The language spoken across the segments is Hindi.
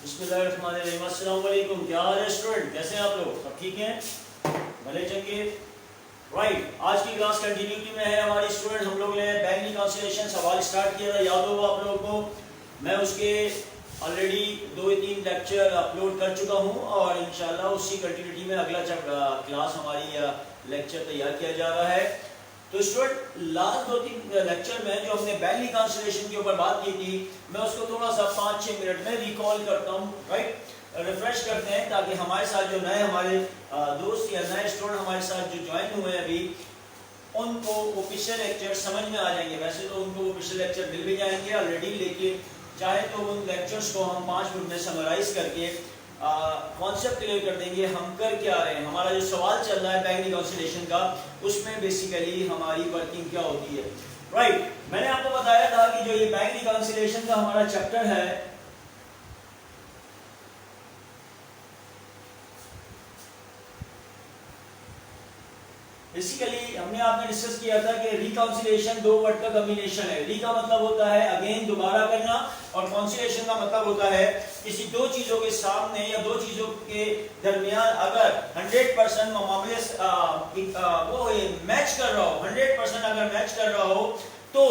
बिस्मिल्लाहिर्रहमानिर्रहीम। अस्सलाम वालेकुम। क्या हाल है स्टूडेंट, कैसे हैं आप लोग? सब ठीक हैं, भले चंगे? राइट, आज की क्लास कंटिन्यूटी में है हमारी स्टूडेंट। हम लोग ने बैंक रिकॉन्सिलिएशन सवाल स्टार्ट किया था, याद होगा आप लोगों को। मैं उसके ऑलरेडी 2-3 लेक्चर अपलोड कर चुका हूं और इंशाल्लाह उसी कंटिन्यूटी में अगला क्लास हमारी लेक्चर तैयार किया जा रहा है। तो स्टूडेंट, लास्ट 2-3 लेक्चर में जो हमने बैंक रिकॉन्सिलिएशन के ऊपर बात की थी, मैं उसको थोड़ा सा 5-6 मिनट में रिकॉल करता हूँ, राइट, रिफ्रेश करते हैं, ताकि हमारे साथ जो नए हमारे दोस्त या नए स्टूडेंट हमारे साथ जो ज्वाइन हुए हैं अभी, उनको वो पिछले लेक्चर समझ में आ जाएंगे। वैसे तो उनको वो पिछले लेक्चर मिल भी जाएंगे ऑलरेडी, लेकिन चाहे तो उन लेक्चर्स को हम 5 मिनट में समराइज करके कॉन्सेप्ट क्लियर कर देंगे। हम कर क्या रहे हैं, हमारा जो सवाल चल रहा है बैंक रिकॉन्सिलिएशन का, उसमें बेसिकली हमारी वर्किंग क्या होती है। राइट, मैंने आपको बताया था कि जो ये बैंक रिकॉन्सिलिएशन का हमारा चैप्टर है, बेसिकली हमने आपने डिस्कस किया था कि रिकॉन्सिलिएशन 2 वर्ड का कॉम्बिनेशन है। री का मतलब होता है अगेन, दोबारा करना, और कॉन्सिलिएशन का मतलब होता है किसी दो चीजों के सामने या दो चीजों के दरमियान अगर 100% मामले वो मैच कर रहा हो, 100% अगर मैच कर रहा हो, तो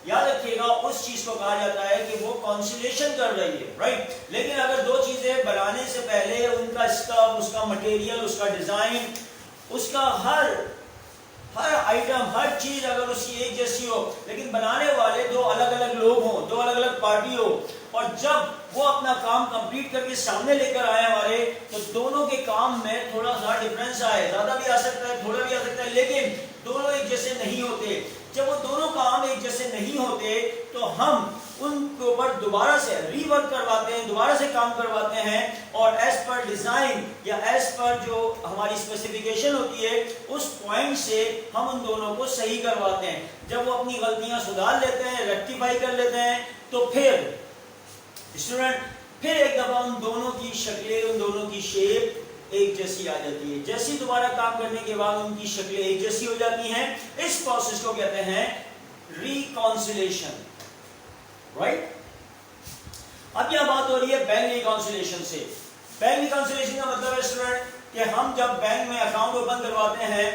याद रखिएगा उस चीज को कहा जाता है कि वो कॉन्सिलिएशन कर रही है, राइट। लेकिन अगर दो चीजें बनाने से पहले उनका स्टफ, उसका मटेरियल, उसका डिजाइन, उसका हर आइटम, हर चीज अगर उसकी एक जैसी हो, लेकिन बनाने वाले दो अलग अलग लोग हों, दो अलग अलग पार्टी हो, और जब वो अपना काम कंप्लीट करके सामने लेकर आए हमारे, तो दोनों के काम में थोड़ा सा डिफरेंस आए। ज्यादा भी आ सकता है, थोड़ा भी आ सकता है, लेकिन दोनों एक जैसे नहीं होते। जब वो दोनों काम एक जैसे नहीं होते, तो हम उनके ऊपर दोबारा से रीवर्क करवाते हैं, दोबारा से काम करवाते हैं, और एज पर डिजाइन या एज पर जो हमारी स्पेसिफिकेशन होती है, उस पॉइंट से हम उन दोनों को सही करवाते हैं। जब वो अपनी गलतियां सुधार लेते हैं, रेक्टिफाई कर लेते हैं, तो फिर स्टूडेंट फिर एक दफा उन दोनों की शक्लें, उन दोनों की शेप एक जैसी आ जाती है। जैसी दोबारा काम करने के बाद उनकी शक्लें एक जैसी हो जाती हैं। इस प्रोसेस को कहते हैं रिकॉन्सिलिएशन, राइट। अब यह बात हो रही है बैंक रिकॉन्सिलिएशन से। बैंक रिकॉन्सिलिएशन का मतलब है स्टूडेंट कि हम जब बैंक में अकाउंट ओपन करवाते हैं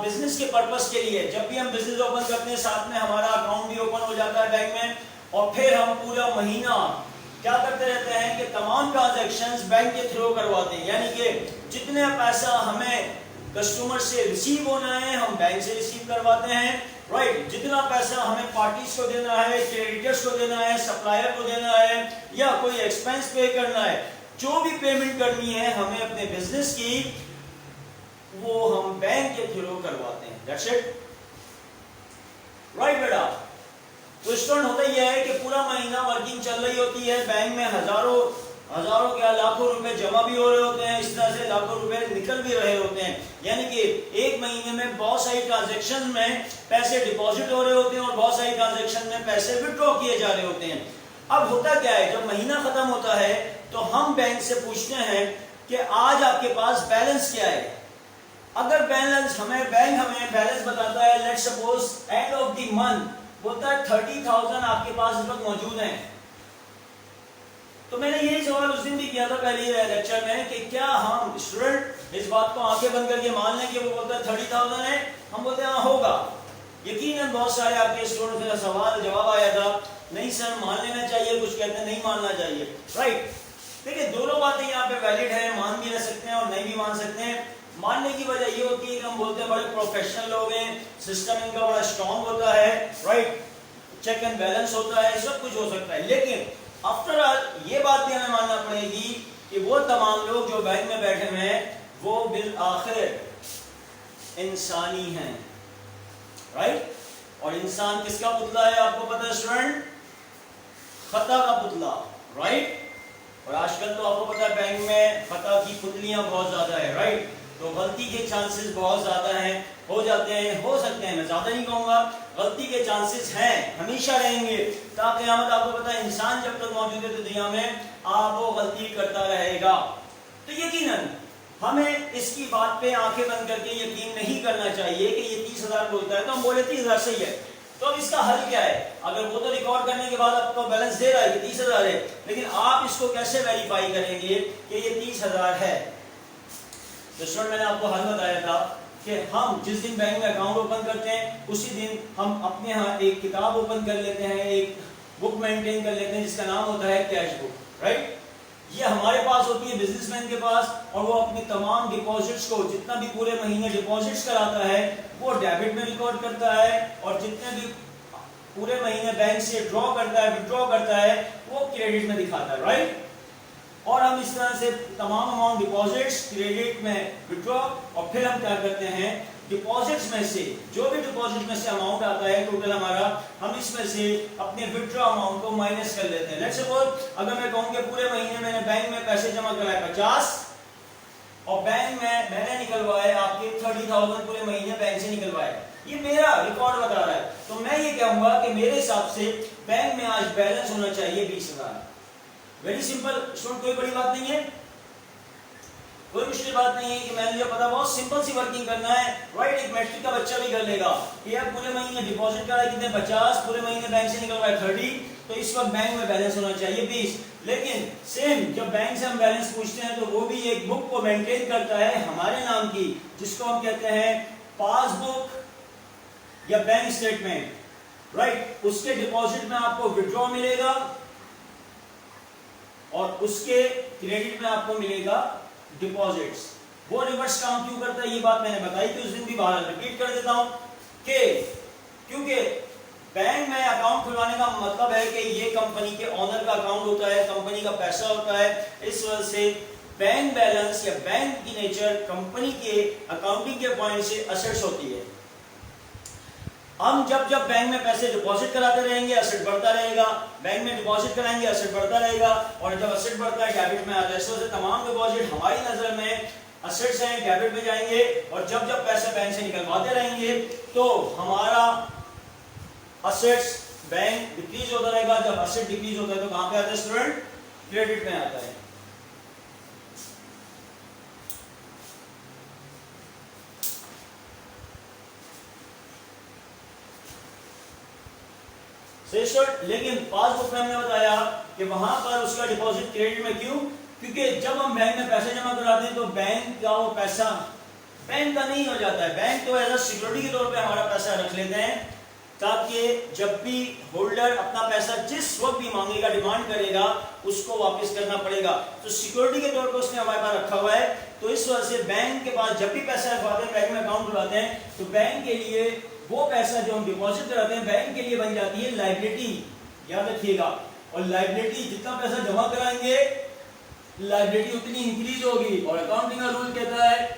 बिजनेस के पर्पस के लिए, जब भी हम बिजनेस ओपन करते हैं, साथ में हमारा अकाउंट भी ओपन हो जाता है बैंक में, और फिर हम पूरा महीना क्या करते रहते हैं कि तमाम ट्रांजैक्शंस बैंक के थ्रू करवाते हैं। यानी कि जितने पैसा हमें कस्टमर से रिसीव होना है, हम बैंक से रिसीव करवाते हैं, राइट। जितना पैसा हमें पार्टीज को देना है, क्रेडिटर्स को देना है, सप्लायर को देना है, या कोई एक्सपेंस पे करना है, जो भी पेमेंट करनी है हमें अपने बिजनेस की, वो हम बैंक के थ्रू करवाते हैं। दैट्स इट, राइट बेटा। तो स्टूडेंट होता यह है कि पूरा महीना वर्किंग चल रही होती है, बैंक में हजारों क्या लाखों रुपए जमा भी हो रहे होते हैं, इस तरह से लाखों रुपए निकल भी रहे होते हैं। यानी कि एक महीने में बहुत सारी ट्रांजैक्शन में पैसे डिपॉजिट हो रहे होते हैं और बहुत सारी ट्रांजैक्शन में पैसे विड्रॉ किए जा रहे होते हैं। अब होता क्या है, जब महीना खत्म होता है तो हम बैंक से पूछते हैं कि आज आपके पास बैलेंस क्या है। अगर बैंक हमें बैलेंस बताता है, let's suppose end of the month बोलता है 30,000 आपके पास इस वक्त मौजूद हैं, तो मैंने यही सवाल उस दिन भी किया था पहले लेक्चर में कि क्या हम स्टूडेंट इस बात को आंखें बंद करके मान लें कि वो बोलता है 30,000 है, हम बोलते हैं हाँ होगा। यकीनन बहुत सारे आपके स्टूडेंट का सवाल जवाब आया था, नहीं सर मान लेना चाहिए, कुछ कहते हैं नहीं मानना चाहिए, राइट। देखिए दोनों बातें यहाँ पे वैलिड है, मान भी रह सकते हैं और नहीं भी मान सकते हैं। मानने की वजह ये होती है कि हम बोलते हैं बड़े प्रोफेशनल लोग हैं, सिस्टम इनका बड़ा स्ट्रॉन्ग होता है, राइट, चेक एंड बैलेंस होता है, सब कुछ हो सकता है। लेकिन आफ्टर ऑल ये बात भी हमें मानना पड़ेगी कि वो तमाम लोग जो बैंक में बैठे हुए हैं, वो बिल आखिर इंसानी हैं, राइट। और इंसान किसका पुतला है आपको पता है स्टूडेंट? खता का पुतला, राइट। और आजकल तो आपको पता है बैंक में खता की पुतलियां बहुत ज्यादा है, राइट। तो गलती के चांसेस बहुत ज्यादा हैं, हो सकते हैं, मैं ज्यादा नहीं कहूंगा, गलती के चांसेस हैं, हमेशा रहेंगे। क़यामत आपको पता है इंसान जब तक मौजूद है तो दुनिया में वो गलती करता रहेगा। तो यकीनन हमें इसकी बात पे आंखें बंद करके यकीन नहीं करना चाहिए कि ये 30,000 बोलता है तो हम बोले 30,000 सही है। तो अब इसका हल क्या है? अगर वो तो रिकॉर्ड करने के बाद आपको बैलेंस दे रहा है कि 30,000 है, लेकिन आप इसको कैसे वेरीफाई करेंगे कि ये 30,000 है? तो स्टूडेंट मैंने आपको हल बताया था कि हम जिस दिन बैंक में अकाउंट ओपन करते हैं उसी दिन हम अपने यहाँ एक किताब ओपन कर लेते हैं, एक बुक मेंटेन कर लेते हैं जिसका नाम होता है कैश बुक, राइट? ये हमारे पास होती है बिजनेसमैन के पास, और वो अपनी तमाम डिपॉजिट्स को, जितना भी पूरे महीने डिपॉजिट्स कराता है वो डेबिट में रिकॉर्ड करता है, और जितने भी पूरे महीने बैंक से ड्रॉ करता है, विड्रॉ करता है, वो क्रेडिट में दिखाता है, राइट? और हम इस तरह से तमाम अमाउंट डिपॉजिट्स, क्रेडिट में, विड्रॉ, और फिर हम क्या करते हैं, डिपॉजिट्स में से जो भी डिपॉजिट में से अमाउंट आता है टोटल हमारा, हम इसमें से अपने विड्रॉ अमाउंट को माइनस कर लेते हैं। लेट्स सपोज अगर मैं कहूं कि पूरे महीने मैंने बैंक में पैसे जमा कराए 50, और बैंक में मैंने निकलवाए आपके 30,000 पूरे महीने बैंक से निकलवाए, ये मेरा रिकॉर्ड बता रहा है, तो मैं ये कहूंगा कि मेरे हिसाब से बैंक में आज बैलेंस होना चाहिए 20,000। वेरी सिंपल स्टूडेंट, कोई बड़ी बात नहीं है, कोई मुश्किल बात नहीं है कि मैंने जो पता बहुत सिंपल सी वर्किंग करना है, राइट? एक मैट्रिक का बच्चा भी कर लेगा कि यार पूरे महीने डिपॉजिट कराए कितने 50, पूरे महीने बैंक से निकलवाए 30, तो इस वक्त बैंक में बैलेंस होना चाहिए 20। लेकिन सेम जब बैंक से हम बैलेंस पूछते हैं तो वो भी एक बुक को मेंटेन करता है हमारे नाम की, जिसको हम कहते हैं पासबुक या बैंक स्टेटमेंट, राइट? उसके डिपॉजिट में आपको विड्रॉ मिलेगा और उसके क्रेडिट में आपको मिलेगा डिपॉजिट्स। वो रिवर्स काम क्यों करता है ये बात मैंने बताई थी उस दिन भी, बाहर रिपीट कर देता हूं कि क्योंकि बैंक में अकाउंट खुलवाने का मतलब है कि ये कंपनी के ऑनर का अकाउंट होता है, कंपनी का पैसा होता है, इस वजह से बैंक बैलेंस या बैंक की नेचर कंपनी के अकाउंटिंग के पॉइंट से असेट्स होती है। हम जब जब बैंक में पैसे डिपॉजिट कराते रहेंगे असेट बढ़ता रहेगा, बैंक में डिपॉजिट कराएंगे असेट बढ़ता रहेगा, और जब असेट बढ़ता है डेबिट में आता है। इस वजह से तमाम डिपॉजिट हमारी नजर में असेट्स हैं, डेबिट में जाएंगे, और जब जब पैसे बैंक से निकलवाते रहेंगे तो हमारा असेट्स बैंक डिक्रीज होता रहेगा। जब असेट डिक्रीज होता है तो कहां पे आता है स्टूडेंट? क्रेडिट में आता है। लेकिन पासबुक में हमने बताया कि वहां पर उसका डिपॉजिट क्रेडिट में, क्यों? क्योंकि जब हम बैंक में पैसे जमा कराते हैं तो बैंक का वो पैसा बैंक का नहीं हो जाता है, बैंक तो एज अ सिक्योरिटी के तौर पे हमारा पैसा रख लेते हैं, ताकि जब भी होल्डर अपना पैसा जिस वक्त भी मांगेगा, डिमांड करेगा, उसको वापस करना पड़ेगा। तो सिक्योरिटी के तौर पे उसने हमारे पास रखा हुआ है। तो इस वजह से बैंक के पास जब भी पैसा रखवाते हैं, बैंक में अकाउंट खुलवाते हैं, तो बैंक के लिए वो पैसा जो हम डिपॉजिट कराते हैं बैंक के लिए बन जाती है लायबिलिटी, याद रखिएगा। और लायबिलिटी जितना पैसा जमा कराएंगे लायबिलिटी उतनी इंक्रीज होगी, और अकाउंटिंग का रूल कहता है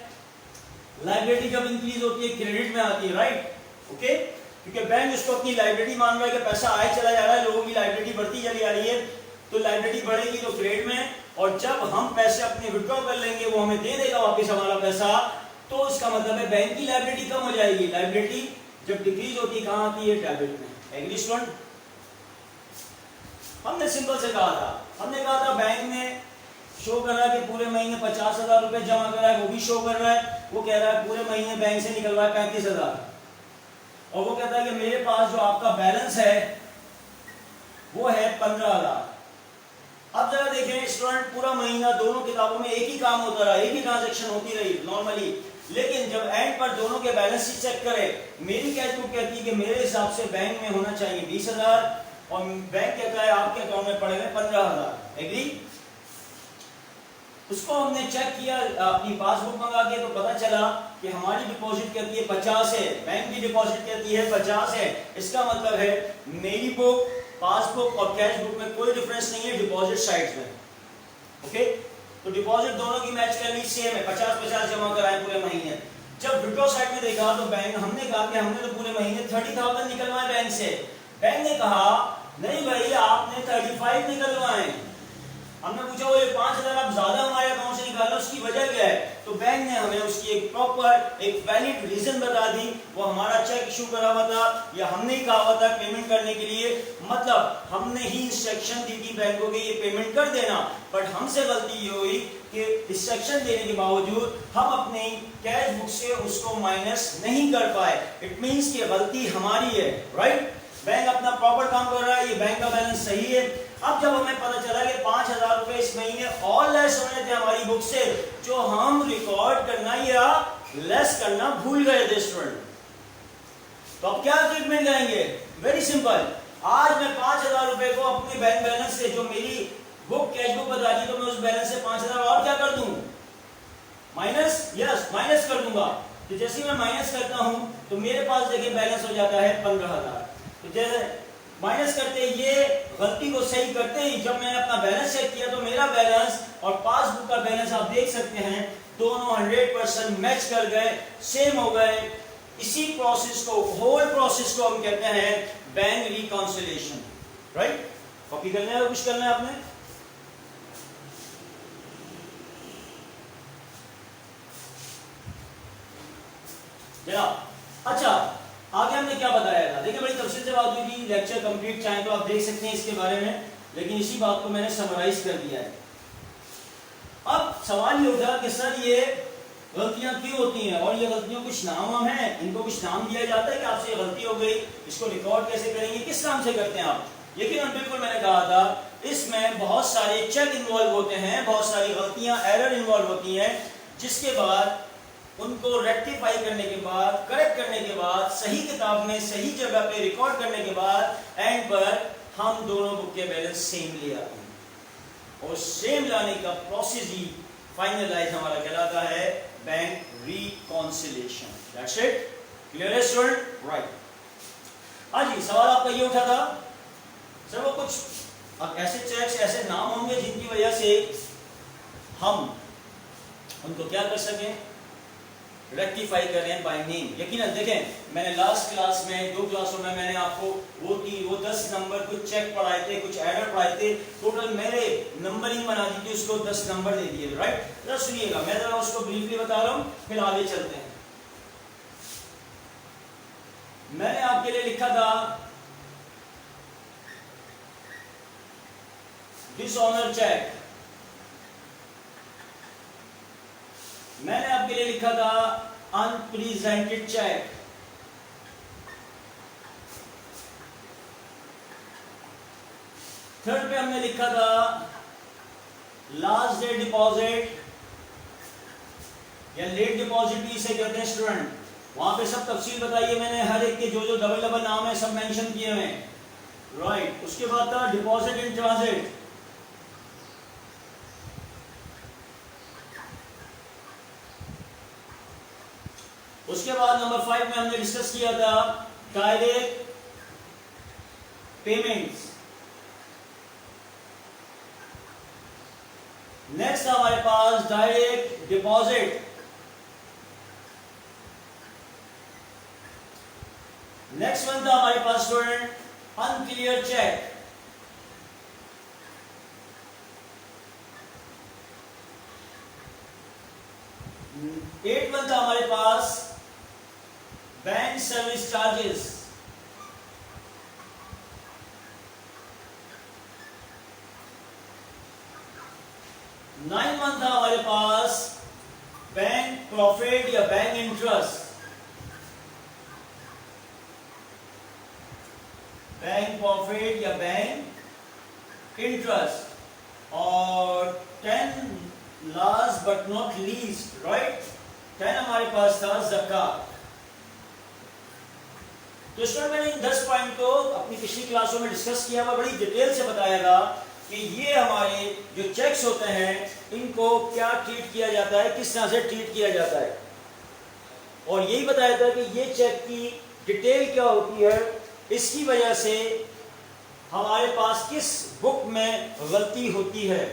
लायबिलिटी जब इंक्रीज होती है क्रेडिट में आती है, राइट? ओके, क्योंकि बैंक उसको अपनी लायबिलिटी मान रहा है कि पैसा आए चला जा रहा है, लोगों की लायबिलिटी बढ़ती चली आ रही है, तो लायबिलिटी बढ़ेगी तो क्रेडिट में, और जब हम पैसे अपने विड्रॉ कर लेंगे वो हमें दे देगा वापस हमारा पैसा, तो उसका मतलब है बैंक की लायबिलिटी कम हो जाएगी। लायबिलिटी जब डिक्रीज होती है कहां आती है? डेबिट में। Agree student? हमने सिंपल से कहा था बैंक में शो कर रहा है कि पूरे महीने 50,000 रुपए जमा करा है, वो भी शो कर रहा है, वो कह रहा है पूरे महीने बैंक से निकलवा है 35,000, और वो कहता है कि मेरे पास जो आपका बैलेंस है वो है 15,000। अब जरा देखें स्टूडेंट, पूरा महीना दोनों किताबों में एक ही काम होता रहा, एक ही ट्रांजैक्शन होती रही नॉर्मली, लेकिन जब एंड पर दोनों के बैलेंस शीट चेक करें, मेरी कैश बुक कहती है कि मेरे हिसाब से बैंक में होना चाहिए 20,000, और बैंक कहता है आपके अकाउंट में पड़े हुए 15,000। एग्री? उसको हमने चेक किया अपनी पासबुक मंगा के, तो पता चला कि हमारी डिपॉजिट कहती है 50 है, बैंक की डिपॉजिट कहती है 50 है। इसका मतलब है मेरी बुक, पासबुक और कैश बुक में कोई डिफरेंस नहीं है डिपॉजिट साइड में। ओके, तो डिपॉजिट दोनों की मैच कर ली, सेम है, 50-50 जमा कराए पूरे महीने। जब विड्रॉ साइड में देखा तो बैंक, हमने कहा कि हमने तो पूरे महीने 30,000 निकलवाए बैंक से। बैंक ने कहा नहीं भाई आपने 35 निकलवाए। हमने पूछा वो 5,000 आप ज्यादा हमारे अकाउंट से निकाला, उसकी वजह क्या है? तो बैंक ने हमें उसकी एक प्रॉपर एक वैलिड रीजन बता दी। वो हमारा चेक इशू करा हुआ था या हमने ही कहा हुआ था पेमेंट करने के लिए, मतलब हमने ही इंस्ट्रक्शन दी थी बैंक को कि ये पेमेंट कर देना, बट हमसे गलती ये हुई कि इंस्ट्रक्शन देने के बावजूद हम अपनी कैश बुक से उसको माइनस नहीं कर पाए। इट मींस कि गलती हमारी है, राइट? बैंक अपना प्रॉपर काम कर रहा है, ये बैंक का बैलेंस सही है। अब जब हमें पता चला कि 5,000 रुपए इस महीने और लेस होने थे हमारी बुक से, जो हम रिकॉर्ड करना या लेस करना भूल गए थे स्टूडेंट, तो अब क्या ट्रीटमेंट करेंगे? वेरी सिंपल, आज मैं 5,000 रुपए को अपने बैंक बैलेंस से, जो मेरी बुक कैश बुक बता रही है, तो मैं उस बैलेंस से 5,000 और क्या कर दूं? माइनस, यस माइनस कर दूंगा। तो जैसे मैं माइनस करता हूं तो मेरे पास देखिए बैलेंस हो जाता है 15,000। तो जैसे माइनस करते ये गलती को सही करते ही जब मैंने अपना बैलेंस चेक किया तो मेरा बैलेंस और पासबुक का बैलेंस आप देख सकते हैं दोनों 100% मैच कर गए, सेम हो गए। इसी प्रोसेस को, होल प्रोसेस को हम कहते हैं बैंक रिकॉन्सिलिएशन, राइट? कॉपी करना है और कुछ करना है आपने? अच्छा, आगे हमने क्या बताया था? देखिए बड़ी तफसील से बात हुई थी, लेक्चर कंप्लीट चाहे तो आप देख सकते हैं इसके बारे में, लेकिन इसी बात को मैंने समराइज कर दिया है। अब सवाल ये उठा कि सर ये गलतियां क्यों होती हैं, और ये गलतियों कुछ नाम हैं, इनको कुछ नाम दिया जाता है कि आपसे ये गलती हो गई, इसको रिकॉर्ड कैसे करेंगे, किस नाम से करते हैं आप? लेकिन बिल्कुल मैंने कहा था इसमें बहुत सारे चेक इन्वॉल्व होते हैं, बहुत सारी गलतियां, एरर इन्वॉल्व होती हैं, जिसके बाद उनको रेक्टिफाई करने के बाद, करेक्ट करने के बाद, सही किताब में सही जगह पे रिकॉर्ड करने के बाद एंड पर हम दोनों बुक के बैलेंस सेम ले आते हैं, और सेम लाने का प्रोसेस ही फाइनलाइज हमारा कहलाता है bank reconciliation. That's it. Clear है स्टूडेंट? राइट। हाँ जी, सवाल आपका ये उठा था सर वो कुछ अब ऐसे चेक्स, ऐसे नाम होंगे जिनकी वजह से हम उनको क्या कर सकें, रेक्टिफाई करें बाय नेम। यकीनन देखें, मैंने लास्ट क्लास में, 2 क्लासों में मैंने आपको वो 10 नंबर कुछ चेक पढ़ाए थे, कुछ एरर पढ़ाए थे, टोटल मेरे नंबरिंग बना दी थी, उसको 10 नंबर दे दिए, राइट? जरा सुनिएगा, मैं जरा उसको ब्रीफली बता रहा हूं, फिर आगे चलते हैं। मैंने आपके लिए लिखा था डिसऑनर चेक, मैंने आपके लिए लिखा था अनप्रेजेंटेड चेक, थर्ड पे हमने लिखा था लास्ट डे डिपॉजिट या लेट डिपॉजिट भी इसे कहते हैं स्टूडेंट। वहां पे सब तफसील बताइए मैंने, हर एक के जो जो डबल नाम है सब मेंशन किए हुए हैं, राइट? उसके बाद था डिपॉजिट इन ट्रांजिट, उसके बाद नंबर 5 में हमने डिस्कस किया था डायरेक्ट पेमेंट्स। नेक्स्ट हमारे पास डायरेक्ट डिपॉजिट, नेक्स्ट वन था हमारे पास student unclear cheque, eight one था हमारे पास bank service charges, nine one था हमारे पास बैंक प्रॉफिट या बैंक इंटरेस्ट, बैंक प्रॉफिट या बैंक इंटरेस्ट, और 10 last but not least, right, 10 हमारे पास था ज़कात। तो स्टूडेंट मैंने इन 10 पॉइंट को अपनी पिछली क्लासों में डिस्कस किया हुआ, बड़ी डिटेल से बताएगा कि ये हमारे जो चेक्स होते हैं इनको क्या ट्रीट किया जाता है, किस तरह से ट्रीट किया जाता है, और यही बताया था कि ये चेक की डिटेल क्या होती है, इसकी वजह से हमारे पास किस बुक में गलती होती है।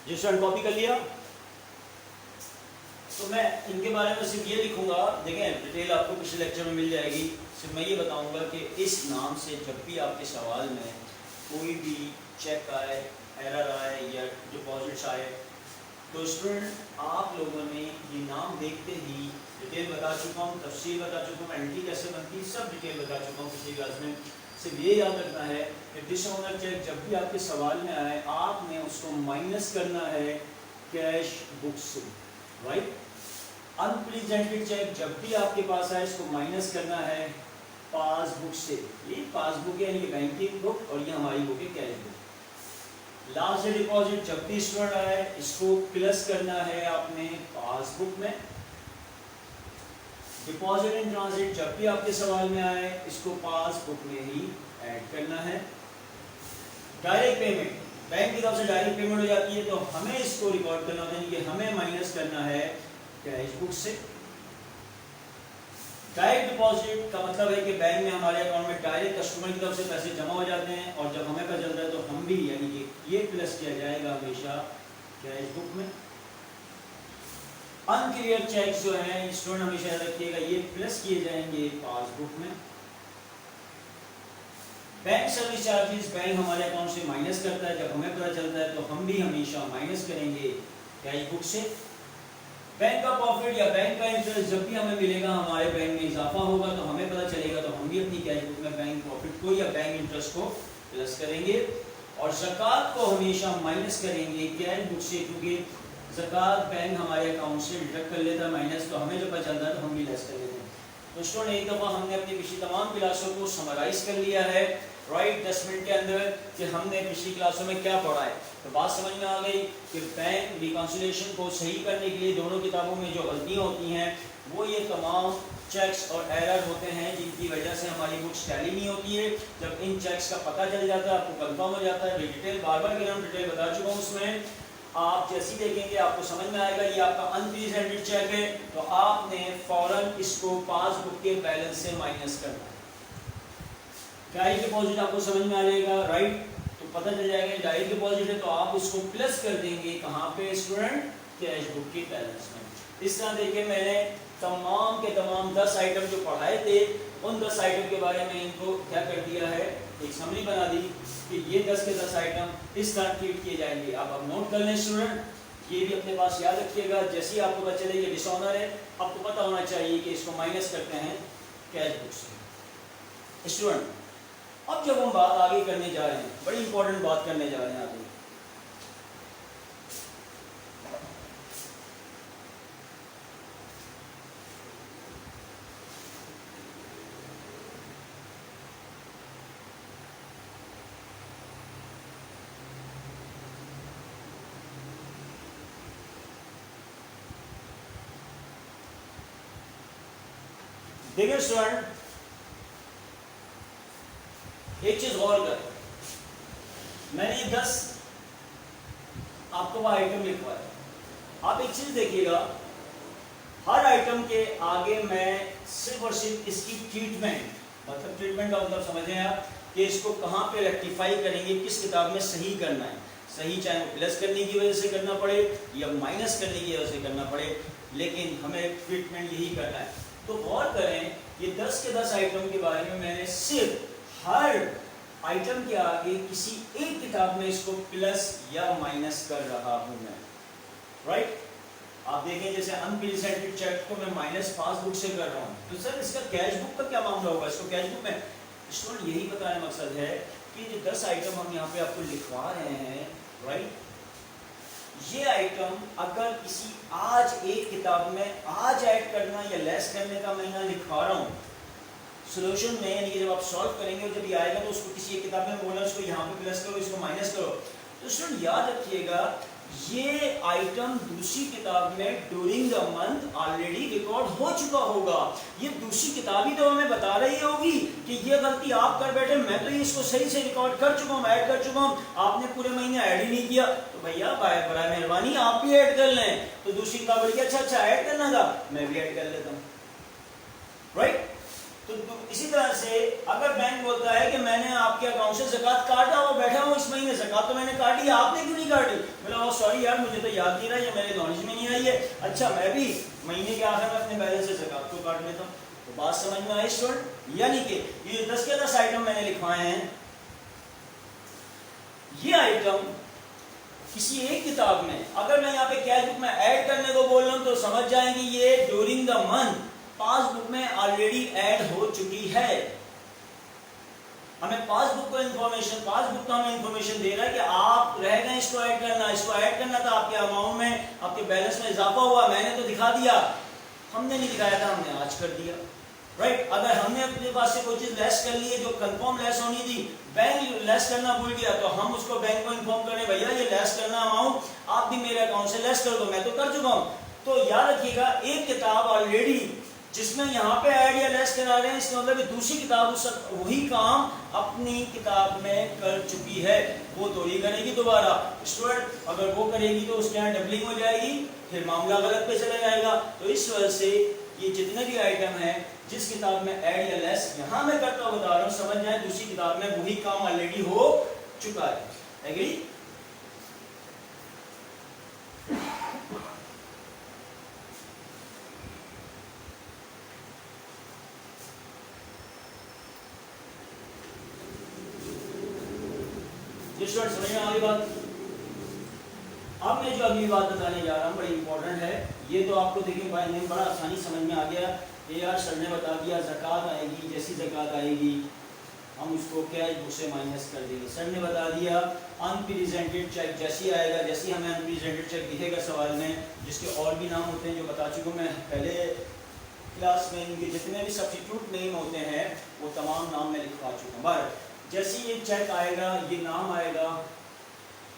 जी स्टूडेंट कॉपी कर लिया? तो मैं इनके बारे में सिर्फ ये लिखूंगा, देखें डिटेल आपको पिछले लेक्चर में मिल जाएगी। सिर्फ मैं ये बताऊंगा कि इस नाम से जब भी आपके सवाल में कोई भी चेक आए, एरर आए या डिपॉजिट्स आए, तो स्टूडेंट आप लोगों ने ये नाम देखते ही डिटेल बता चुका हूँ, तफसील बता चुका हूँ, एंट्री कैसे बनती है सब डिटेल बता चुका हूँ पिछली क्लास में। सिर्फ ये याद रखना है कि डिसऑनर चेक जब भी आपके सवाल में आए आपने उसको माइनस करना है कैश बुक से, राइट। अनप्रेजेंटेड चेक जब भी आपके पास आए इसको माइनस करना है पासबुक से। ये पासबुक है यानी कि बैंक की बुक और ये हमारी बुक है cash book. Last day deposit जब भी स्टूडेंट आए इसको प्लस करना है आपने पासबुक में। डिपॉजिट इन ट्रांजिट जब भी आपके सवाल में आए इसको पासबुक में ही ऐड करना है। डायरेक्ट पेमेंट, बैंक की तरफ से डायरेक्ट पेमेंट हो जाती है तो हमें इसको रिकॉर्ड करना होता है कि हमें माइनस करना है कैश बुक से। डायरेक्ट डिपॉजिट का मतलब है कि बैंक में हमारे अकाउंट में डायरेक्ट कस्टमर की तरफ से पैसे जमा हो जाते हैं और जब हमें पता चलता है तो हम भी यानी कि ये प्लस किया जाएगा हमेशा कैश बुक में। अनक्लियर चेक्स जो हैं स्टूडेंट हमेशा याद रखिएगा ये प्लस किए जाएंगे पासबुक में। बैंक सर्विस चार्जेस बैंक हमारे अकाउंट से माइनस करता है, जब हमें पता चलता है तो हम भी हमेशा माइनस करेंगे कैश बुक से। बैंक का प्रॉफिट या बैंक का इंटरेस्ट जब भी हमें मिलेगा हमारे बैंक में इजाफा होगा तो हमें पता चलेगा तो हम भी अपनी कैश बुक में बैंक प्रॉफिट को या बैंक इंटरेस्ट को प्लस करेंगे। और ज़कात को हमेशा माइनस करेंगे कैश बुक से, क्योंकि ज़कात बैंक हमारे अकाउंट से डिडक्ट कर लेता है माइनस, तो हमें जब पता चलता है तो हम भी लेस कर लेते हैं। तो स्टूडेंट एक दफ़ा हमने अपनी पिछली तमाम क्लासों को समराइज कर लिया है, राइट, 10 मिनट के अंदर कि हमने पिछली क्लासों में क्या पढ़ा है। तो बात समझ में आ गई कि बैंक रिकॉन्सिलिएशन को सही करने के लिए दोनों किताबों में जो गलतियाँ होती हैं वो ये तमाम चेक्स और एरर होते हैं जिनकी वजह से हमारी बुक्स टैली नहीं होती है। जब इन चेक्स का पता चल जाता है आपको कंफर्म हो जाता है, डिटेल बार बार डिटेल बता चुका हूँ उसमें, आप जैसे ही देखेंगे आपको समझ में आएगा ये आपका अनप्रेजेंटेड चेक है तो आपने फौरन इसको पासबुक के बैलेंस से माइनस करना है। डायरेक्ट डिपॉजिट आपको समझ में आ जाएगा, राइट, तो पता चल जाएगा डायरेक्ट डिपॉजिट है तो आप इसको प्लस कर देंगे कहाँ पे स्टूडेंट, कैश बुक के बैलेंस में। इस तरह देखिए मैंने तमाम के तमाम 10 आइटम जो पढ़ाए थे उन 10 आइटम के बारे में इनको क्या कर दिया है, एक समरी बना दी कि ये 10 के 10 आइटम इस तरह ट्रीट किए जाएंगे। आप नोट कर लें स्टूडेंट, ये भी अपने पास याद रखिएगा। जैसे ही आपको पता चले ये डिसऑनर है आपको पता होना चाहिए कि इसको माइनस करते हैं कैश बुक से। स्टूडेंट अब जब हम बात आगे करने जा रहे हैं, बड़ी इंपॉर्टेंट बात करने जा रहे हैं आगे, देखिए स्टूडेंट एक चीज गौर कर, मैंने ये 10 आपको वह आइटम लिखवाया। आप एक चीज देखिएगा, हर आइटम के आगे मैं सिर्फ और सिर्फ इसकी ट्रीटमेंट, मतलब ट्रीटमेंट का मतलब समझें आप कि इसको कहाँ पे रेक्टिफाई करेंगे, किस किताब में सही करना है। सही चाहे वो प्लस करने की वजह से करना पड़े या माइनस करने की वजह से करना पड़े, लेकिन हमें ट्रीटमेंट यही करना है। तो गौर करें ये 10 के 10 आइटम के बारे में मैंने सिर्फ हर आइटम के आगे किसी एक किताब में इसको प्लस या माइनस कर रहा हूं मैं, राइट। आप देखें जैसे अनप्रेजेंटेड चेक को मैं माइनस पासबुक से कर रहा हूं, तो सर इसका कैश बुक का क्या मामला होगा, इसको कैश बुक में स्टूडेंट यही बताने मकसद है कि जो 10 आइटम हम यहाँ पे आपको लिखवा रहे हैं, राइट, ये आइटम अगर किसी आज एक किताब में आज ऐड करना या लेस करने का मैं यहाँ लिखवा रहा हूँ सोल्यूशन में, यानी कि जब आप सॉल्व करेंगे और जब ये आएगा तो उसको किसी एक किताब में बोलना इसको यहाँ पे प्लस करो इसको माइनस करो। तो स्टूडेंट याद रखिएगा ये आइटम दूसरी किताब में during the month already record हो चुका होगा। ये दूसरी किताब ही तो हमें बता रही होगी कि ये गलती आप कर बैठे, मैं तो ये इसको सही से रिकॉर्ड कर चुका हूँ, ऐड कर चुका हूँ, आपने पूरे महीने ऐड ही नहीं किया। तो भैया बड़ा मेहरबानी आप भी ऐड कर लें। तो दूसरी किताब बोली अच्छा ऐड करना था, मैं भी ऐड कर लेता हूँ, राइट। तो इसी तरह से अगर बैंक बोलता है कि मैंने आपके अकाउंट से ज़कात काटा हुआ बैठा हूँ इस महीने ज़कात तो मैंने काटी, आपने क्यों नहीं काटी? बोला ओ सॉरी यार, मुझे तो याद नहीं रहा, ये मेरे नॉलेज में नहीं आई है। अच्छा, मैं भी महीने के आखिर में अपने बैलेंस से ज़कात को काट लेता हूँ। तो बात समझ में आई स्टूडेंट? यानी कि ये 10 के 10 आइटम मैंने लिखवाए हैं, ये आइटम किसी एक किताब में, अगर मैं यहाँ पे कैश बुक में ऐड करने को बोल रहा हूँ तो समझ जाएंगे ये ड्यूरिंग द मंथ पासबुक में ऑलरेडी ऐड हो चुकी है। हमें पासबुक को इन्फॉर्मेशन, पासबुक का हमें इन्फॉर्मेशन दे रहा है कि आप रह गए इसको ऐड करना, इसको ऐड करना था, आपके अमाउंट में, आपके बैलेंस में इजाफा हुआ, मैंने तो दिखा दिया। हमने नहीं दिखाया था, हमने आज कर दिया, राइट। अगर हमने अपने पास से कोई चीज लेस कर ली है जो कंफर्म लेस होनी थी, बैंक लेस करना भूल गया, तो हम उसको बैंक को इन्फॉर्म करें भैया ये लेस करना अमाउंट आप भी मेरे अकाउंट से लेस कर दो, मैं तो कर चुका हूं। तो याद रखिएगा, एक किताब ऑलरेडी जिसमें यहाँ पे ऐड या लेस करा रहे हैं, इसका मतलब दूसरी किताब उस वही काम अपनी किताब में कर चुकी है, वो थोड़ी करेगी दोबारा। स्टूडेंट अगर वो करेगी तो उसके यहाँ डबलिंग हो जाएगी, फिर मामला गलत पे चला जाएगा। तो इस वजह से ये जितने भी आइटम है जिस किताब में ऐड या लेस यहाँ मैं करता हुआ बता रहा हूँ, समझ जाए दूसरी किताब में वही काम ऑलरेडी हो चुका है। एग्री? समझ में आ गई बात? अब मैं जो अगली बात बताने जा रहा हूँ बड़ी इंपॉर्टेंट है। ये तो आपको देखिए भाई बड़ा आसानी समझ में आ गया। ये यार सर ने बता दिया ज़कात आएगी, जैसी ज़कात आएगी हम उसको कैश बुक से माइनस कर देंगे। सर ने बता दिया अनप्रेजेंटेड चेक जैसी आएगा, जैसी हमें अनप्रेजेंटेड चेक दिखेगा सवाल में, जिसके और भी नाम होते हैं जो बता चुका मैं पहले क्लास में, इनके जितने भी सब्स्टिट्यूट नेम होते हैं वो तमाम नाम मैं लिखवा चुका हूँ। बार जैसे ये चेक आएगा, ये नाम आएगा,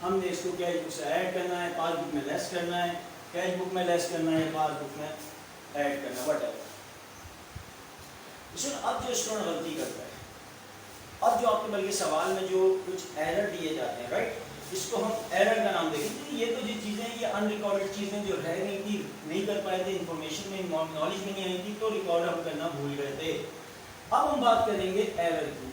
हमने इसको कैश बुक से ऐड करना है, पासबुक में लेस करना है, कैश बुक में लेस करना है, पासबुक में ऐड करना है, वट एवर। अब जो स्टूडेंट गलती करता है, अब जो आपके बल्कि सवाल में जो कुछ एरर दिए जाते हैं, राइट, इसको हम एरर का नाम देंगे। ये तो जो चीज़ें ये अनरिकॉर्डेड चीज़ें जो रह गई थी, नहीं कर पाए थे, इंफॉर्मेशन में नॉलेज में नहीं आई थी, तो रिकॉर्ड हम करना भूल गए थे। अब हम बात करेंगे एरर की।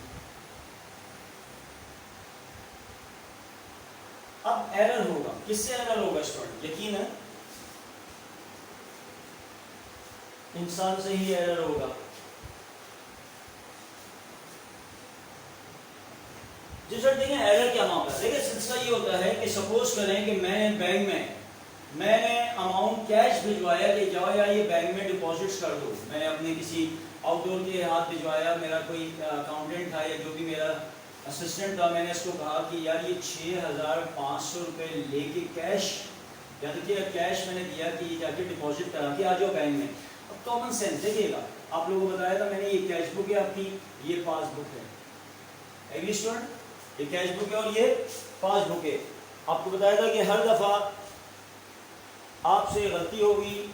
अब एरर होगा, किससे एरर होगा स्टूडेंट? यकीन है इंसान से ही एरर होगा। जी सर देखिए एरर क्या मामला, देखिए सिलसिला ये होता है कि सपोज करें कि मैंने बैंक में मैंने अमाउंट कैश भिजवाया कि जाओ या ये बैंक में डिपॉजिट्स कर दो। मैंने अपने किसी आउटडोर के हाथ भिजवाया, मेरा कोई अकाउंटेंट था या जो भी मेरा असिस्टेंट था, मैंने इसको कहा कि यार ये 6500 रुपये लेके कैश, या देखिए कैश मैंने दिया कि ये जाके डिपॉजिट करा के आ जाओ बैंक में। अब कॉमन सेंस देखिएगा, आप लोगों को बताया था मैंने, ये कैश बुक है आपकी, ये पासबुक है। Agree student? ये कैश बुक है और ये पासबुक है। आपको बताया था कि हर दफा आपसे गलती होगी,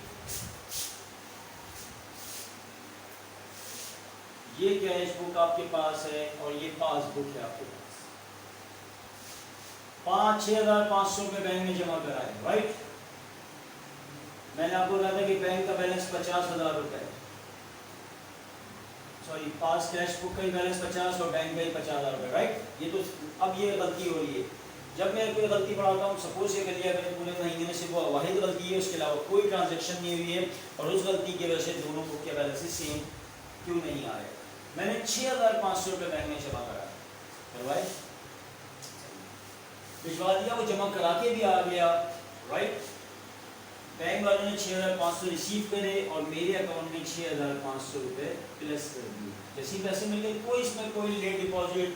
ये कैश बुक आपके पास है और ये पासबुक है आपके पास, 5-6,500 रुपये बैंक में जमा कराए, राइट। मैंने आपको बताया था कि बैंक का बैलेंस 50,000 रुपये है, सॉरी पास कैश बुक का ही बैलेंस 50 और बैंक का ही 50,000 रुपये, राइट। ये तो अब ये गलती हो रही है। जब मैं कोई गलती बढ़ाता हूँ, सपोज ये कर लिया मैंने पूरे महीने में सिर्फ वो वाहिद गलती है, उसके अलावा कोई ट्रांजेक्शन नहीं हुई है, और उस गलती की वजह से दोनों बुक के बैलेंसेस सेम क्यों नहीं आ रहे? मैंने 6,500 रुपये बैंक में जमा करवाए, भिजवा दिया, वो जमा करा के भी आ गया, राइट। बैंक वालों ने 6,500 रिसीव करे और मेरे अकाउंट में 6,500 रुपये प्लस कर दिए। जैसे पैसे मिल गए, कोई इसमें कोई लेट डिपॉजिट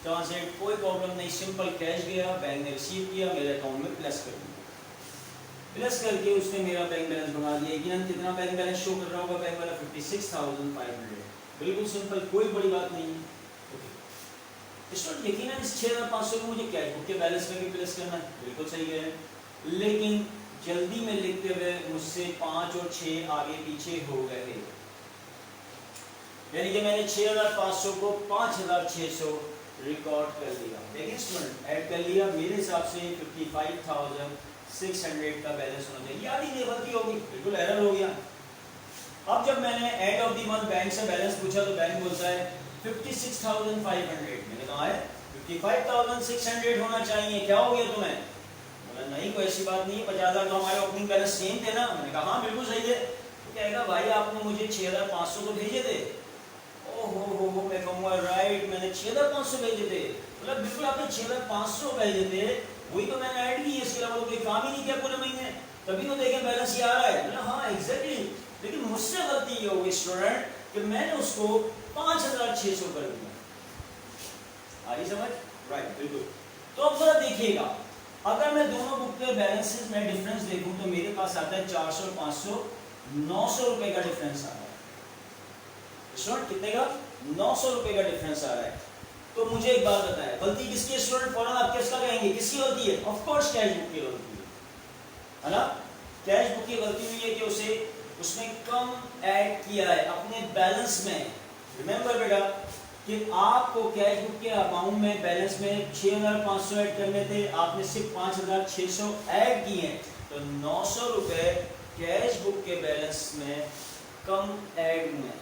ट्रांसलेट कोई प्रॉब्लम नहीं, सिंपल कैश गया, बैंक ने रिसीव किया, मेरे अकाउंट में प्लस कर दिया। प्लस करके उसने मेरा बैंक बैलेंस बढ़ा दिया। यकीनन कितना बैंक बैलेंस शो कर रहा होगा बैंक वाला? 56,500। बिल्कुल सिंपल, कोई बड़ी बात नहीं है। ओके, यकीनन इस 6,500 को मुझे कैश बुक के बैलेंस में भी प्लस करना है, बिल्कुल सही है, लेकिन जल्दी में लिखते हुए मुझसे 5 और 6 आगे पीछे हो गए, यानी कि मैंने 6,500 को 5,600 रिकॉर्ड कर लिया। देखिए स्टूडेंट ऐड कर लिया, मेरे हिसाब से 55,600 का बैलेंस होना चाहिए। याद ही नहीं, गलती होगी, बिल्कुल एरर हो गया। अब जब मैंने end of the month bank से बैलेंस पूछा तो बैंक बोलता है 56,500। मैंने कहा है 55,600 होना चाहिए, क्या हो गया तुम्हें? बोला नहीं कोई ऐसी बात नहीं है, 50,000 तो हमारे ओपनिंग बैलेंस सेम थे ना। मैंने कहा हाँ बिल्कुल सही है। तो कहेगा भाई आपने मुझे 6,500 तो भेजे थे। ओहो मैं कहूँगा राइट मैंने 6,500 भेजे थे। बोला बिल्कुल आपने 6,500 भेजे थे, वही तो मैंने ऐड की है, इसके अलावा तो कोई काम ही नहीं किया पूरे महीने, तभी तो देखें बैलेंस ये आ रहा है। बोला हाँ एग्जैक्टली, लेकिन मुझसे गलती ये हो गई स्टूडेंट कि मैंने उसको 5,600 कर दिया। आई समझ? राइट बिल्कुल। तो अब जरा देखिएगा, अगर मैं दोनों बुक के बैलेंसेस में डिफरेंस देखूं तो मेरे पास आता है 400 और 500, 900 रुपए का डिफरेंस आ रहा है। स्टूडेंट कितने का? 900 रुपए का डिफरेंस आ रहा है। तो मुझे एक बात बताएं, गलती किसकी है स्टूडेंट? फौरन आप किसका कहेंगे, किसकी गलती है? ऑफ कोर्स कैश बुक की गलती है ना? कैश बुक की गलती हुई है कि उसने कम ऐड किया है अपने बैलेंस में। रिमेंबर बेटा कि आपको कैश बुक के अकाउंट में बैलेंस में 6,500 ऐड करने थे, आपने सिर्फ 5,600 ऐड किए हैं, तो 900 रुपए कैश बुक के बैलेंस में कम ऐड हुए हैं।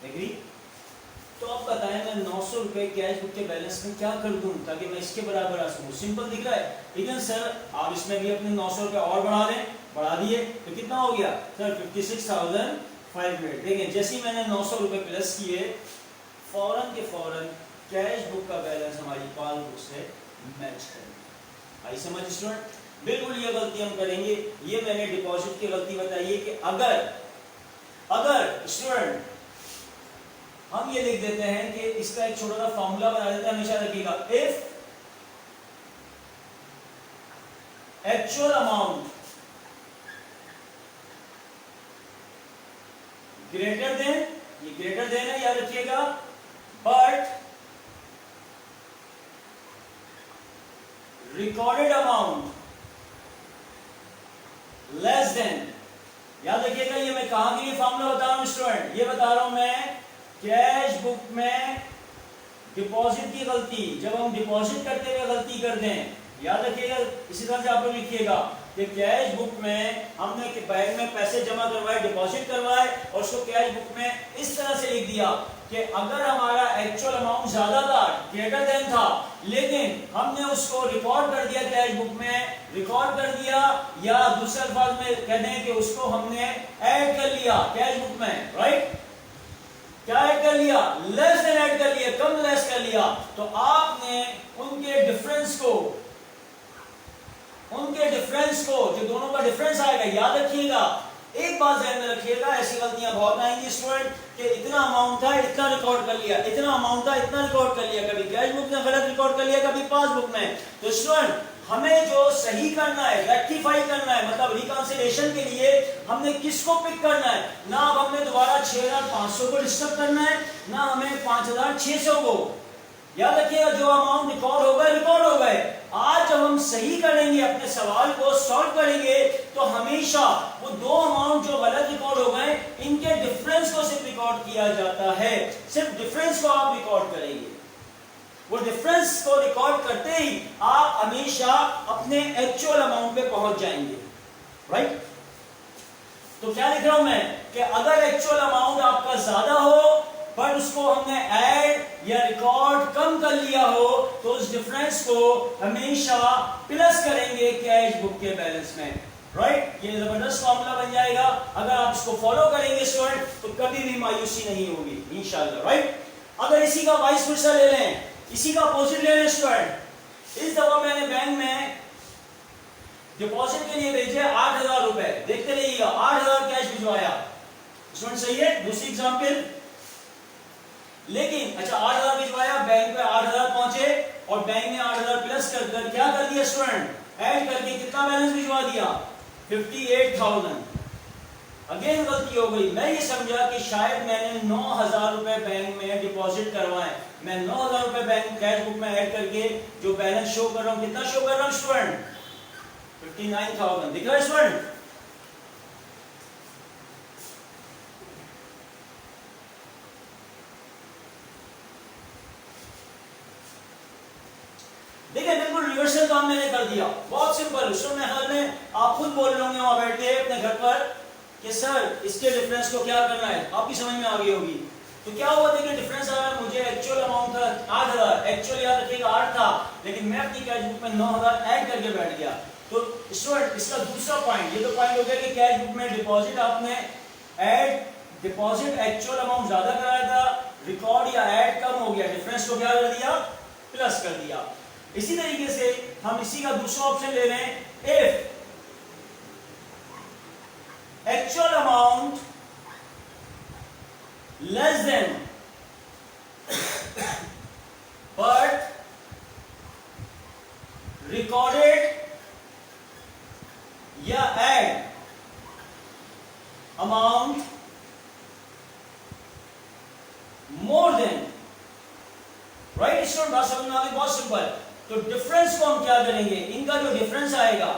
एग्री? तो अब बताएं मैं 900 रुपए कैश बुक के बैलेंस में क्या कर दूं ताकि मैं इसके बराबर आ सकूं? सिंपल दिख रहा है, लेकिन सर आप इसमें भी अपने 900 रुपए और बढ़ा दें, बढ़ा दिए तो कितना हो गया सर? 56,500। देखिए जैसे ही मैंने 900 रुपए प्लस किए, फौरन के फौरन कैश बुक का बैलेंस हमारी कॉल बुक से मैच करेगा। आई समझ स्टूडेंट? बिल्कुल ये गलती हम करेंगे। ये मैंने डिपॉजिट की गलती बताई है कि अगर स्टूडेंट हम ये लिख देते हैं कि इसका एक छोटा सा फॉर्मूला बना देते हैं, हमेशा रखिएगा, if actual amount greater than, ये ग्रेटर देन है याद रखिएगा, but recorded amount less then. याद रखिएगा ये मैं कहां के लिए फॉर्मूला बता रहा हूं स्टूडेंट? ये बता रहा हूं मैं कैश बुक में डिपॉजिट की गलती, जब हम डिपॉजिट करते हुए गलती कर दें, याद रखिएगा। इसी तरह से आप लोग लिखिएगा कि कैश बुक में हमने बैंक में पैसे जमा करवाए, डिपॉजिट करवाए और उसको कैश बुक में इस तरह से लिख दिया कि अगर हमारा एक्चुअल अमाउंट ज्यादा था, ग्रेटर देन था, लेकिन हमने उसको रिकॉर्ड कर दिया कैश बुक में, रिकॉर्ड कर दिया, या दूसरे अल्फाज में कहते हैं कि उसको हमने ऐड कर लिया कैश बुक में, राइट? क्या ऐड कर लिया? लेस देन ऐड कर लिया, कम लेस कर लिया। तो आपने उनके डिफरेंस को जो दोनों का डिफरेंस आएगा, याद रखिएगा, एक बात ध्यान में रखिएगा, ऐसी गलतियां बहुत आएंगी स्टूडेंट कि इतना अमाउंट था इतना रिकॉर्ड कर लिया, इतना अमाउंट था इतना रिकॉर्ड कर लिया, कभी कैश बुक में गलत रिकॉर्ड कर लिया, कभी पासबुक में। तो स्टूडेंट हमें जो सही करना है, रेक्टिफाई करना है, मतलब रिकॉन्सिलिएशन के लिए हमने किसको पिक करना है? ना अब हमें दोबारा 6,500 को डिस्टर्ब करना है, ना हमें 5,600 को। याद रखिएगा जो अमाउंट रिकॉर्ड हो गए। आज जब हम सही करेंगे, अपने सवाल को सॉल्व करेंगे, तो हमेशा वो दो अमाउंट जो गलत रिकॉर्ड हो गए, इनके डिफरेंस को सिर्फ रिकॉर्ड किया जाता है। सिर्फ डिफरेंस को आप रिकॉर्ड करेंगे। वो डिफरेंस को रिकॉर्ड करते ही आप हमेशा अपने एक्चुअल अमाउंट पे पहुंच जाएंगे, राइट? तो क्या लिख रहा हूं मैं कि अगर एक्चुअल अमाउंट आपका ज्यादा हो बट उसको हमने ऐड या रिकॉर्ड कम कर लिया हो, तो उस डिफरेंस को हमेशा प्लस करेंगे कैश बुक के बैलेंस में, राइट? ये जबरदस्त फॉर्मूला बन जाएगा। अगर आप इसको फॉलो करेंगे स्टूडेंट तो कभी भी मायूसी नहीं होगी इंशाल्लाह, राइट? अगर इसी का वाइस वर्सा ले लें, इसी का अपोजिट ले लें स्टूडेंट। इस दफा मैंने बैंक में डिपॉजिट के लिए भेजे 8,000 रुपए, देखते रहिएगा, 8,000 कैश भिजवाया स्टूडेंट, सही है? दूसरी एग्जाम्पल, लेकिन अच्छा 8,000 भिजवाया, बैंक पे 8,000 पहुंचे और बैंक ने 8,000 प्लस कर क्या कर दिया स्टूडेंट? ऐड करके कितना बैलेंस भिजवा दिया? 58,000। अगेन गलती हो गई। मैं ये समझा कि शायद मैंने 9,000 रुपए बैंक में डिपॉजिट करवाए, मैं 9,000 रुपए बैंक कैश बुक में ऐड करके जो बैलेंस शो कर रहा हूं, कितना शो कर रहा हूं स्टूडेंट? 59,000। दिख रहा है स्टूडेंट? देखिए बिल्कुल रिवर्सल काम मैंने कर दिया, बहुत सिंपल। उसमें हाल में आप खुद बोल रहे होंगे वहां बैठ के अपने घर पर कि सर इसके डिफरेंस को क्या करना है, आपकी समझ में आ गई होगी। तो क्या हुआ, देखिए डिफरेंस आ रहा है, मुझे एक्चुअल अमाउंट था 8000, एक्चुअल याद रखिएगा 8 था, लेकिन मैं अपनी कैश बुक में 9000 ऐड करके बैठ गया। तो स्टूडेंट इसका दूसरा पॉइंट, ये तो पॉइंट हो गया कि कैश बुक में डिपॉजिट आपने ऐड, डिपॉजिट एक्चुअल अमाउंट ज्यादा कराया था, रिकॉर्ड या ऐड कम हो गया, डिफरेंस को क्या कर दिया, प्लस कर दिया। इसी तरीके से हम इसी का दूसरा ऑप्शन ले रहे हैं, if actual amount less than but recorded या add amount more than, right student, बात समझ में आ गई, बहुत सिंपल। तो डिफरेंस को हम क्या करेंगे, इनका जो डिफरेंस आएगा,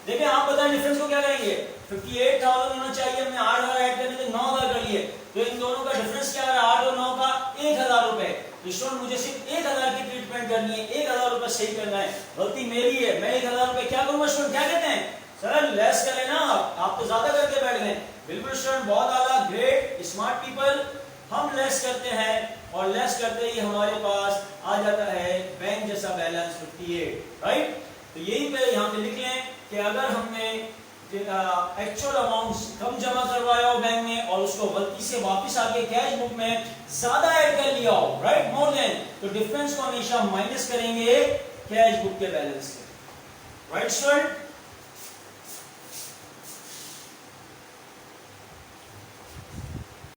देखिए आप बताएं डिफरेंस को क्या करेंगे, 58,000 होना चाहिए, हमने 8,000 ऐड करने थे, 9,000 कर लिए, तो इन दोनों का डिफरेंस क्या है, 8 और 9 का 1,000 रुपए। स्टूडेंट मुझे सिर्फ 1,000 की ट्रीटमेंट करनी है, 1,000 रुपए सही करना है, गलती मेरी है, मैं 1,000 रुपए क्या करूंगा स्टूडेंट, क्या कहते हैं सर लेस करें ना, आप तो ज्यादा करके बैठ गए। बिल्कुल स्टूडेंट, बहुत आला, ग्रेट, स्मार्ट पीपल, हम लेस करते हैं और लेस करते ही हमारे पास आ जाता है बैंक जैसा बैलेंस 58, राइट। तो यही पे यहाँ पे लिख लें कि अगर हमने एक्चुअल अमाउंट कम जमा करवाया हो बैंक में और उसको गलती से वापस आके कैश बुक में ज्यादा ऐड कर लिया हो, राइट, मोर देन, तो डिफरेंस को हमेशा माइनस करेंगे कैश बुक के बैलेंस से, राइट स्टूडेंट।